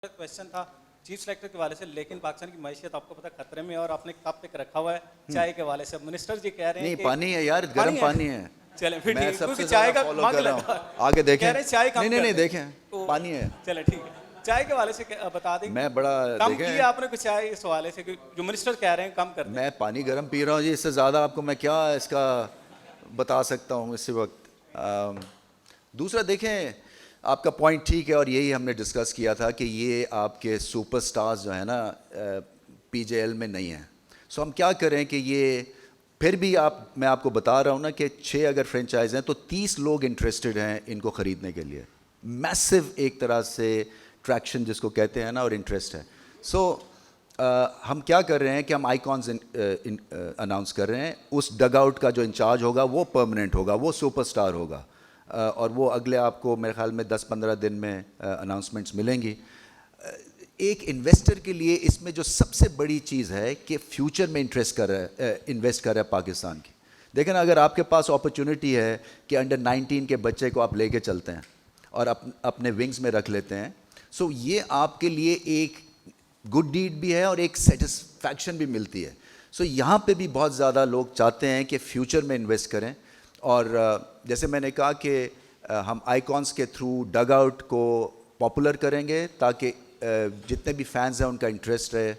Question था chief selector के वाले से, लेकिन पाकिस्तान की मैशियत आपको पता खतरे में है और आपने कब तक रखा हुआ है चाय के वाले से। मिनिस्टर जी कह रहे हैं नहीं कि पानी है यार, गर्म पानी है। चले फिर मैं ठीक, सबसे क्योंकि चाय ज़्यादा का फॉलो मग कर रहा लगा हूँ, आगे देखें। कह रहे हैं चाय कम नहीं कर दें। देखें, तो पानी है। चले ठीक है, चाय के वाले से बता दें मैं बड़ा कम देखें, किया आपने कुछ चाय इस वाले से, जो मिनिस्टर कह रहे हैं कम कर दें। मैं पानी गर्म पी रहा हूँ जी, इससे ज़्यादा आपको मैं क्या इसका बता सकता हूँ इसी वक्त। दूसरा देखें, आपका पॉइंट ठीक है और यही हमने डिस्कस किया था कि ये आपके सुपरस्टार्स जो है ना पीजेएल में नहीं हैं। सो हम क्या करें कि ये फिर भी मैं आपको बता रहा हूँ ना कि 6 अगर फ्रेंचाइज हैं तो 30 लोग इंटरेस्टेड हैं इनको ख़रीदने के लिए। मैसिव एक तरह से ट्रैक्शन जिसको कहते हैं ना और इंटरेस्ट है। सो हम क्या कर रहे हैं कि हम आइकॉन्स अनाउंस कर रहे हैं। उस डग आउट का जो इंचार्ज होगा वो परमानेंट होगा, वो सुपरस्टार होगा और वो अगले आपको मेरे ख्याल में 10-15 दिन में अनाउंसमेंट्स मिलेंगी। एक इन्वेस्टर के लिए इसमें जो सबसे बड़ी चीज़ है कि फ्यूचर में इन्वेस्ट कर रहा है पाकिस्तान की। देखें ना, अगर आपके पास अपॉर्चुनिटी है कि अंडर 19 के बच्चे को आप लेके चलते हैं और अपने विंग्स में रख लेते हैं, सो ये आपके लिए एक गुड डीड भी है और एक सेटिस्फैक्शन भी मिलती है। सो यहाँ पे भी बहुत ज़्यादा लोग चाहते हैं कि फ्यूचर में इन्वेस्ट करें और जैसे मैंने कहा कि हम आइकॉन्स के थ्रू डग आउट को पॉपुलर करेंगे ताकि जितने भी फैंस हैं उनका इंटरेस्ट रहे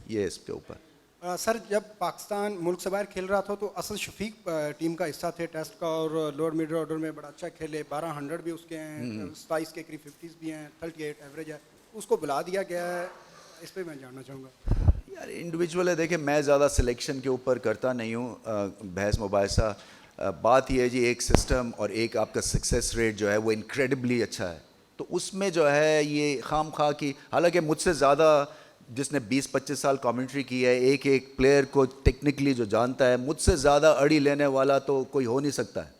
ये इसके ऊपर। सर, जब पाकिस्तान मुल्क से बाहर खेल रहा था तो असद शफीक टीम का हिस्सा थे टेस्ट का और लोअर मिड ऑर्डर में बड़ा अच्छा खेले। 1200 भी उसके हैं, 27 के करीब 50s भी हैं, 38 एवरेज है। उसको बुला दिया गया है, इस पर मैं जानना चाहूँगा। यार इंडिविजुअल है, देखिए मैं ज़्यादा सिलेक्शन के ऊपर करता नहीं हूँ बहस मुबाहिसा। बात यह है जी, एक सिस्टम और एक आपका सक्सेस रेट जो है वो इनक्रेडिबली अच्छा है। तो उसमें जो है ये खाम खा की, हालांकि मुझसे ज़्यादा जिसने 20-25 साल कमेंट्री की है, एक एक प्लेयर को टेक्निकली जो जानता है, मुझसे ज़्यादा अड़ी लेने वाला तो कोई हो नहीं सकता है।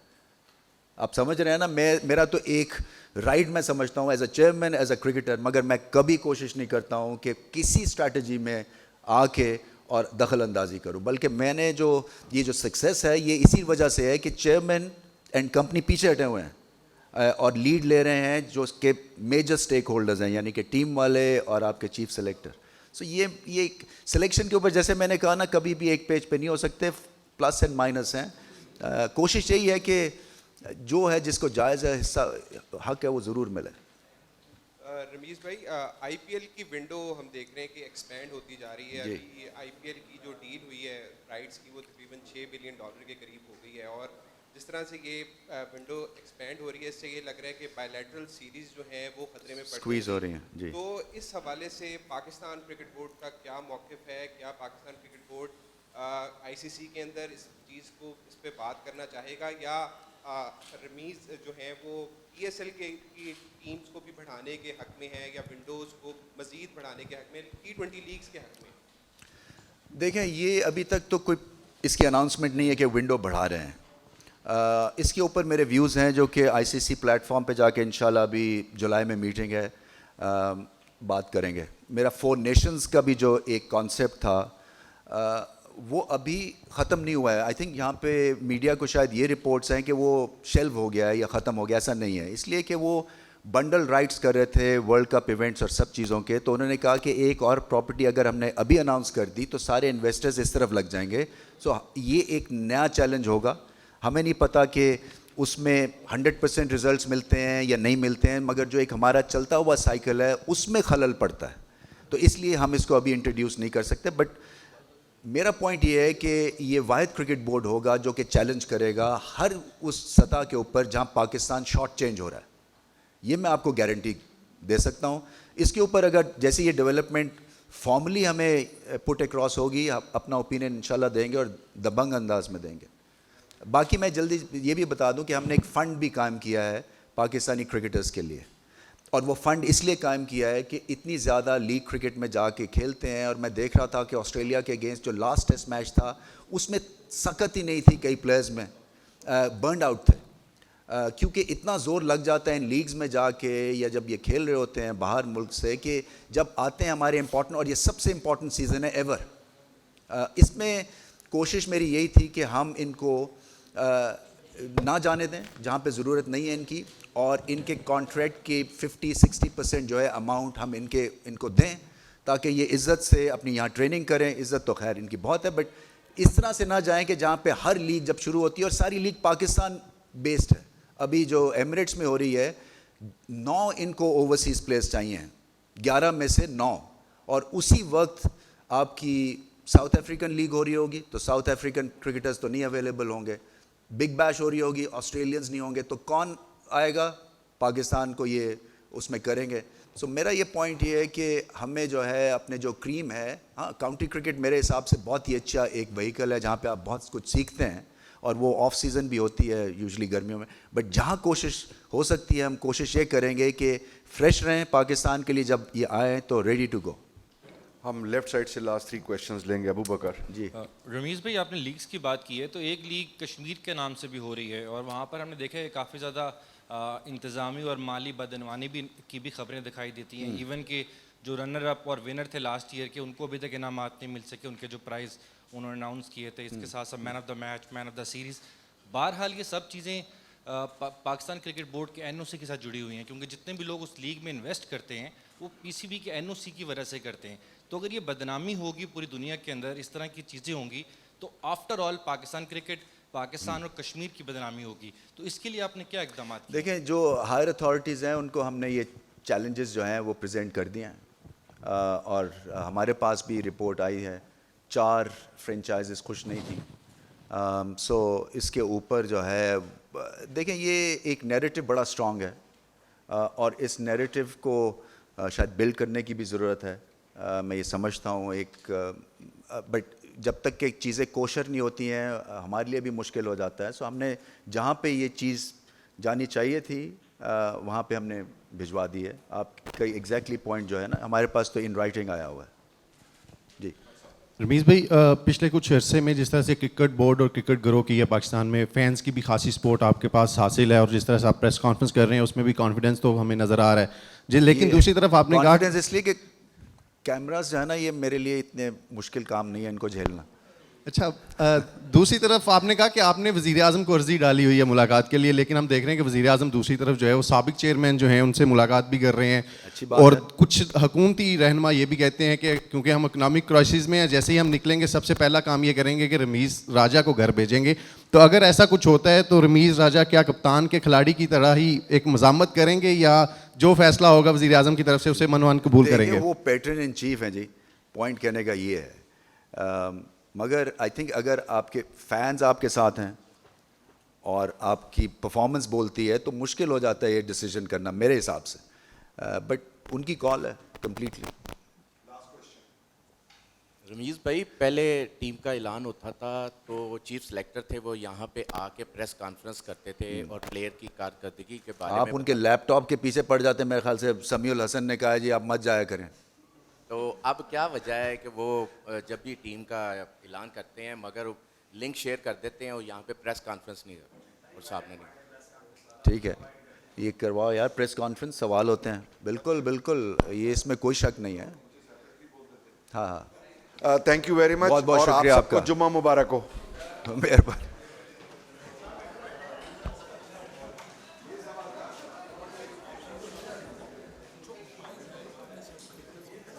आप समझ रहे हैं ना, मेरा तो एक राइट मैं समझता हूँ as a chairman, as a cricketer, मगर मैं कभी कोशिश नहीं करता हूँ कि किसी स्ट्रैटेजी में आके और दखल अंदाजी करूँ। बल्कि मैंने ये जो सक्सेस है ये इसी वजह से है कि चेयरमैन एंड कंपनी पीछे हटे हुए हैं और लीड ले रहे हैं जो उसके मेजर स्टेक होल्डर्स हैं, यानी कि टीम वाले और आपके चीफ सेलेक्टर। सो ये सिलेक्शन के ऊपर जैसे मैंने कहा ना, कभी भी एक पेज पे नहीं हो सकते, प्लस एंड माइनस हैं। कोशिश यही है कि जो है जिसको जायज़ है हिस्सा हक है वो ज़रूर मिले। रमीज़ भाई, आईपीएल की विंडो हम देख रहे हैं कि एक्सपेंड होती जा रही है। अभी आईपीएल की जो डील हुई है राइट्स की वो तकरीबन $6 बिलियन के करीब हो गई है और जिस तरह से ये विंडो एक्सपेंड हो रही है इससे ये लग रहा है कि बायलैटरल सीरीज़ जो हैं वो खतरे में स्क्वीज़ हो रही हैं जी। तो इस हवाले से पाकिस्तान क्रिकेट बोर्ड का क्या मौक़िफ़ है? क्या पाकिस्तान क्रिकेट बोर्ड आईसीसी के अंदर इस चीज़ को इस पर बात करना चाहेगा या रमीज़ जो हैं वो ESL की टीम्स को भी बढ़ाने के हक़ में है या विंडोज़ को मज़ीद बढ़ाने के हक़ में, T20 लीग्स के हक़ में? देखें, ये अभी तक तो कोई इसकी अनाउंसमेंट नहीं है कि विंडो बढ़ा रहे हैं। इसके ऊपर मेरे व्यूज़ हैं जो कि आईसीसी प्लेटफॉर्म पे जाके इंशाल्लाह अभी जुलाई में मीटिंग है, बात करेंगे। मेरा 4 नेशंस का भी जो एक कॉन्सेप्ट था वो अभी ख़त्म नहीं हुआ है। आई थिंक यहाँ पे मीडिया को शायद ये रिपोर्ट्स हैं कि वो शेल्व हो गया है या ख़त्म हो गया, ऐसा नहीं है। इसलिए कि वो बंडल राइट्स कर रहे थे वर्ल्ड कप इवेंट्स और सब चीज़ों के, तो उन्होंने कहा कि एक और प्रॉपर्टी अगर हमने अभी अनाउंस कर दी तो सारे इन्वेस्टर्स इस तरफ लग जाएंगे। सो ये एक नया चैलेंज होगा। हमें नहीं पता कि उसमें 100% रिजल्ट्स मिलते हैं या नहीं मिलते हैं, मगर जो एक हमारा चलता हुआ साइकिल है उसमें खलल पड़ता है, तो इसलिए हम इसको अभी इंट्रोड्यूस नहीं कर सकते। बट मेरा पॉइंट ये है कि ये वाहिद क्रिकेट बोर्ड होगा जो कि चैलेंज करेगा हर उस सतह के ऊपर जहां पाकिस्तान शॉर्ट चेंज हो रहा है। ये मैं आपको गारंटी दे सकता हूं। इसके ऊपर अगर जैसे ये डेवलपमेंट फॉर्मली हमें पुट अक्रॉस होगी, अपना ओपिनियन इंशाल्लाह देंगे और दबंग अंदाज में देंगे। बाकी मैं जल्दी ये भी बता दूं कि हमने एक फ़ंड भी कायम किया है पाकिस्तानी क्रिकेटर्स के लिए, और वो फ़ंड इसलिए कायम किया है कि इतनी ज़्यादा लीग क्रिकेट में जाके खेलते हैं। और मैं देख रहा था कि ऑस्ट्रेलिया के अगेंस्ट जो लास्ट टेस्ट मैच था उसमें सकत ही नहीं थी, कई प्लेयर्स में बर्न आउट थे, क्योंकि इतना ज़ोर लग जाता है इन लीग्स में जाके या जब ये खेल रहे होते हैं बाहर मुल्क से कि जब आते हैं हमारे इम्पॉर्टेंट, और ये सबसे इम्पॉर्टेंट सीज़न है एवर। इसमें कोशिश मेरी यही थी कि हम इनको ना जाने दें जहाँ पे ज़रूरत नहीं है इनकी, اور ان کے کانٹریکٹ کی 50-60% جو ہے اماؤنٹ ہم ان کو دیں تاکہ یہ عزت سے اپنی یہاں ٹریننگ کریں. عزت تو خیر ان کی بہت ہے, بٹ اس طرح سے نہ جائیں کہ جہاں پہ ہر لیگ جب شروع ہوتی ہے, اور ساری لیگ پاکستان بیسڈ ہے. ابھی جو ایمریٹس میں ہو رہی ہے 9 ان کو اوورسیز پلیئرس چاہیے ہیں, 11 میں سے 9, اور اسی وقت آپ کی ساؤتھ افریقن لیگ ہو رہی ہوگی تو ساؤتھ افریقن کرکٹرز تو نہیں اویلیبل ہوں گے, بگ بیش ہو رہی ہوگی آسٹریلینز نہیں ہوں گے, تو کون آئے گا پاکستان کو یہ اس میں کریں گے. سو میرا یہ پوائنٹ یہ ہے کہ ہمیں جو ہے اپنے جو کریم ہے, ہاں کاؤنٹی کرکٹ میرے حساب سے بہت ہی اچھا ایک وہیکل ہے جہاں پہ آپ بہت کچھ سیکھتے ہیں, اور وہ آف سیزن بھی ہوتی ہے یوزلی گرمیوں میں, بٹ جہاں کوشش ہو سکتی ہے ہم کوشش یہ کریں گے کہ فریش رہیں پاکستان کے لیے, جب یہ آئیں تو ریڈی ٹو گو. ہم لیفٹ سائڈ سے لاسٹ 3 کویشچنز لیں گے. ابو بکر جی. رمیز بھائی, آپ نے لیگز کی بات کی ہے, تو ایک لیگ کشمیر کے نام سے بھی ہو رہی ہے, اور وہاں پر ہم نے دیکھا ہے کافی زیادہ انتظامی اور مالی بدعنوانی کی بھی خبریں دکھائی دیتی ہیں. ایون کہ جو رنر اپ اور ونر تھے لاسٹ ایئر کے, ان کو ابھی تک انعامات نہیں مل سکے, ان کے جو پرائز انہوں نے اناؤنس کیے تھے. اس کے ساتھ ساتھ man of the match, man of the series. بہرحال یہ سب چیزیں پاکستان کرکٹ بورڈ کے این او سی کے ساتھ جڑی ہوئی ہیں, کیونکہ جتنے بھی لوگ اس لیگ میں انویسٹ کرتے ہیں وہ پی سی بی کے این او سی کی وجہ سے کرتے ہیں. تو اگر یہ بدنامی ہوگی پوری دنیا کے اندر, اس طرح کی چیزیں ہوں گی, تو after all Pakistan cricket, Pakistan اور کشمیر کی بدنامی ہوگی. تو اس کے لیے آپ نے کیا اقدامات کیے؟ دیکھیں, جو ہائر اتھارٹیز ہیں ان کو ہم نے یہ چیلنجز جو ہیں وہ پریزنٹ کر دیے ہیں, اور ہمارے پاس بھی رپورٹ آئی ہے 4 فرینچائزز خوش نہیں تھیں. سو اس کے اوپر جو ہے دیکھیں, یہ ایک نیریٹو بڑا اسٹرانگ ہے, اور اس نیریٹو کو شاید بلڈ کرنے کی بھی ضرورت ہے. میں یہ سمجھتا ہوں ایک, بٹ جب تک کہ چیزیں کوشر نہیں ہوتی ہیں ہمارے لیے بھی مشکل ہو جاتا ہے. سو ہم نے جہاں پہ یہ چیز جانی چاہیے تھی وہاں پہ ہم نے بھجوا دی ہے. آپ کا ایگزیکٹلی پوائنٹ جو ہے نا, ہمارے پاس تو ان رائٹنگ آیا ہوا ہے. جی رمیز بھائی, پچھلے کچھ عرصے میں جس طرح سے کرکٹ بورڈ اور کرکٹ گرو کی ہے پاکستان میں, فینس کی بھی خاصی سپورٹ آپ کے پاس حاصل ہے, اور جس طرح سے آپ پریس کانفرنس کر رہے ہیں اس میں بھی کانفیڈنس تو ہمیں نظر آ رہا ہے جی. لیکن دوسری طرف آپ نے کہا کانفیڈنس اس لیے کہ کیمراز جو ہے نا, یہ میرے لیے اتنے مشکل کام نہیں ہے ان کو جھیلنا. اچھا, دوسری طرف آپ نے کہا کہ آپ نے وزیر اعظم کو عرضی ڈالی ہوئی ہے ملاقات کے لیے, لیکن ہم دیکھ رہے ہیں کہ وزیر اعظم دوسری طرف جو ہے وہ سابق چیئرمین جو ہیں ان سے ملاقات بھی کر رہے ہیں, اور کچھ حکومتی رہنما یہ بھی کہتے ہیں کہ کیونکہ ہم اکنامک کرائسس میں ہیں, جیسے ہی ہم نکلیں گے سب سے پہلا کام یہ کریں گے کہ رمیز راجہ کو گھر بھیجیں گے. تو اگر ایسا کچھ ہوتا ہے تو رمیز راجہ کیا کپتان کے کھلاڑی کی طرح ہی ایک مزاحمت کریں گے, یا جو فیصلہ ہوگا وزیر اعظم کی طرف سے اسے منوان قبول کریں گے؟ وہ پیٹرن ان چیف ہیں جی, پوائنٹ کہنے کا یہ ہے. مگر آئی تھنک اگر آپ کے فینز آپ کے ساتھ ہیں اور آپ کی پرفارمنس بولتی ہے تو مشکل ہو جاتا ہے یہ ڈیسیجن کرنا میرے حساب سے, بٹ ان کی کال ہے کمپلیٹلی. رمیز بھائی, پہلے ٹیم کا اعلان ہوتا تھا تو چیف سلیکٹر تھے, وہ یہاں پہ آ کے پریس کانفرنس کرتے تھے اور پلیئر کی کارکردگی کے بارے میں. آپ ان کے لیپ ٹاپ کے پیچھے پڑ جاتے ہیں, میرے خیال سے سمیع الحسن نے کہا جی آپ مت جایا کریں. تو اب کیا وجہ ہے کہ وہ جب بھی ٹیم کا اعلان کرتے ہیں مگر لنک شیئر کر دیتے ہیں اور یہاں پہ پریس کانفرنس نہیں اور سامنے نہیں؟ ٹھیک ہے, یہ کرواؤ یار پریس کانفرنس, سوال ہوتے ہیں. بالکل بالکل, یہ اس میں کوئی شک نہیں ہے. ہاں ہاں, تھینک یو ویری مچ, بہت بہت اور آپ شکریہ سب آپ کو کا. جمعہ مبارک ہو. مہربانی.